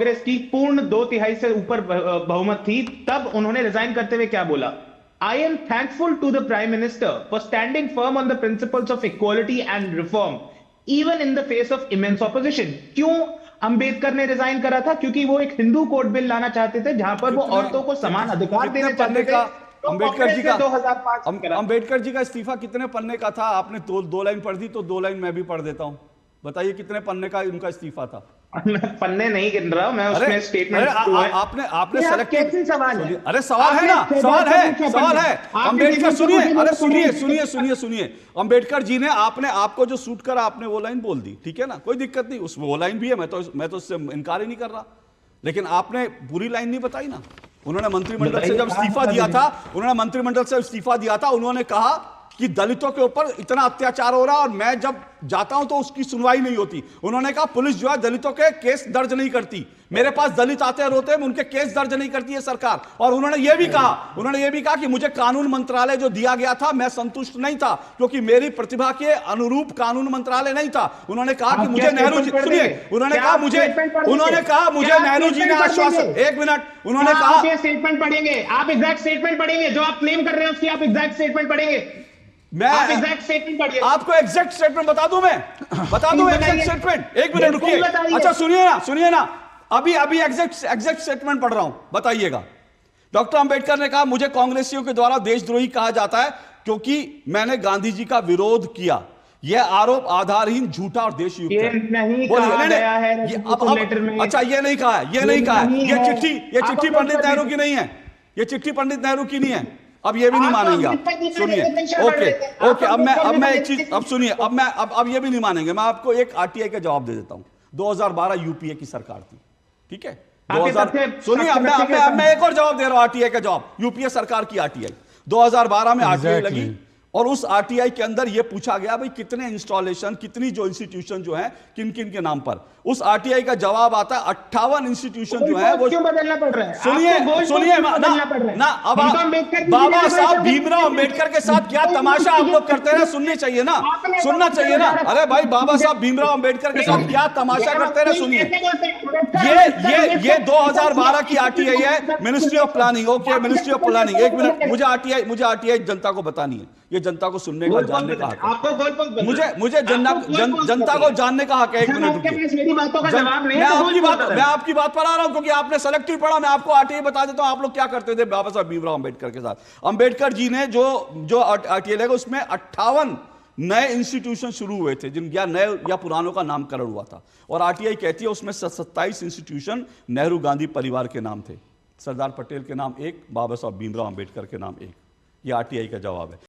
कांग्रेस की पूर्ण 2/3 से ऊपर बहुमत थी, तब उन्होंने रिजाइन करते हुए क्या बोला? I am thankful to the prime minister for standing firm on the principles of equality and reform even in the face of immense opposition. क्यों अंबेडकर ने रिजाइन करा था? क्योंकि वो एक हिंदू कोड बिल लाना चाहते थे जहां पर वो औरतों को समान अधिकार देना चाहते थे। तो अंबेडकर जी का 2005 अंबेडकर जी का इस्तीफा कितने पन्ने का था? आपने दो लाइन पढ़ दी, तो 2 लाइन मैं भी पढ़ देता हूं। बताइए कितने पन्ने का उनका इस्तीफा था? पन्ने नहीं गिन रहा हूं मैं, उसमें स्टेटमेंट आपने सेलेक्टिव सवाल है। अरे सवाल है ना, सवाल है अंबेडकर, सुनिए, अरे सुनिए अंबेडकर जी ने आपको जो सूट करा आपने वो लाइन बोल दी, ठीक है ना, कोई दिक्कत नहीं, उसमें वो लाइन भी है, मैं तो उससे इनकार ही नहीं कर रहा, लेकिन आपने पूरी लाइन नहीं बताई ना। उन्होंने मंत्रिमंडल से जब इस्तीफा दिया था, उन्होंने कहा कि दलितों के ऊपर इतना अत्याचार हो रहा है और मैं जब जाता हूं तो उसकी सुनवाई नहीं होती। उन्होंने कहा पुलिस जो है दलितों के केस दर्ज नहीं करती, मेरे पास दलित आते हैं रोते हैं, उनके केस दर्ज नहीं करती है सरकार। और उन्होंने यह भी कहा कि मुझे कानून मंत्रालय जो दिया गया था मैं संतुष्ट नहीं था, क्योंकि मेरी प्रतिभा के अनुरूप कानून मंत्रालय नहीं था। उन्होंने कहा कि मुझे नेहरू जी, सुनिए, उन्होंने कहा मुझे नेहरू जी ने आश्वासन, एक मिनट, उन्होंने कहा स्टेटमेंट पढ़ेंगे, आप एग्जैक्ट स्टेटमेंट पढ़ेंगे जो आप क्लेम कर रहे हैं उसकी, आप एग्जैक्ट स्टेटमेंट पढ़ेंगे। मैं एग्जैक्ट स्टेटमेंट पढ़िए, आपको एग्जैक्ट स्टेटमेंट बता दूं, मैं बता दूं एग्जैक्ट स्टेटमेंट, एक मिनट रुकिए। अच्छा सुनिए ना, अभी एग्जैक्ट स्टेटमेंट पढ़ रहा हूं, बताइएगा। डॉक्टर अंबेडकर ने कहा मुझे कांग्रेसियों के द्वारा देशद्रोही कहा जाता है क्योंकि मैंने गांधी जी का विरोध किया। यह आरोप आधारहीन, झूठा और देशयुक्त है। नहीं कहा गया है लेटर में। अच्छा, ये नहीं कहा है, ये चिट्ठी पंडित नेहरू की नहीं है, ये चिट्ठी पंडित नेहरू की नहीं है। अब ये भी नहीं मानेंगे आप, सुनिए, ओके, अब मैं एक चीज, अब सुनिए, अब ये भी नहीं मानेंगे। मैं आपको एक आरटीआई का जवाब दे देता हूं। 2012 यूपीए की सरकार थी, ठीक है, 2000, सुनिए, अब मैं एक और जवाब दे रहा हूं, आरटीआई का जवाब, यूपीए सरकार की आरटीआई 2012 में आरटीआई लगी और उस आरटीआई के अंदर यह पूछा गया भाई कितने इंस्टॉलेशन, कितनी जो इंस्टीट्यूशन जो है किन किन के नाम पर। उस आरटीआई का जवाब आता है 58 इंस्टीट्यूशन जो है वो। क्यों बदलना पड़ रहा है? सुनिए ना, अब बाबा साहब भीमराव अंबेडकर के साथ क्या तमाशा आप लोग करते हैं, सुनना चाहिए ना। अरे भाई, बाबा साहब भीमराव अंबेडकर के साथ क्या तमाशा करते हैं, सुनिए। ये 2012 की आरटीआई है, ministry of planning, okay, ministry of planning. एक मिनट, मुझे आरटीआई जनता को बतानी है, ये जनता को सुनने का, जानने का हक है। मुझे जनता को जानने का हक है। एक मिनट रुकिए, मैं आपकी बात पर आ रहा हूं क्योंकि आपने सेलेक्टिव पढ़ा। मैं आपको आरटीआई बता देता हूं आप लोग क्या करते थे बाबा साहब भीमराव अंबेडकर के साथ। अंबेडकर जी ने जो आरटीआई लगा उसमें 58 नए इंस्टीट्यूशन शुरू हुए थे, जिन नए या पुरानों का नामकरण हुआ था। और आरटीआई कहती है उसमें 27 इंस्टीट्यूशन नेहरू गांधी परिवार के नाम थे, सरदार पटेल के नाम 1, बाबा साहब भीमराव अंबेडकर के नाम 1। ये आरटीआई का जवाब है।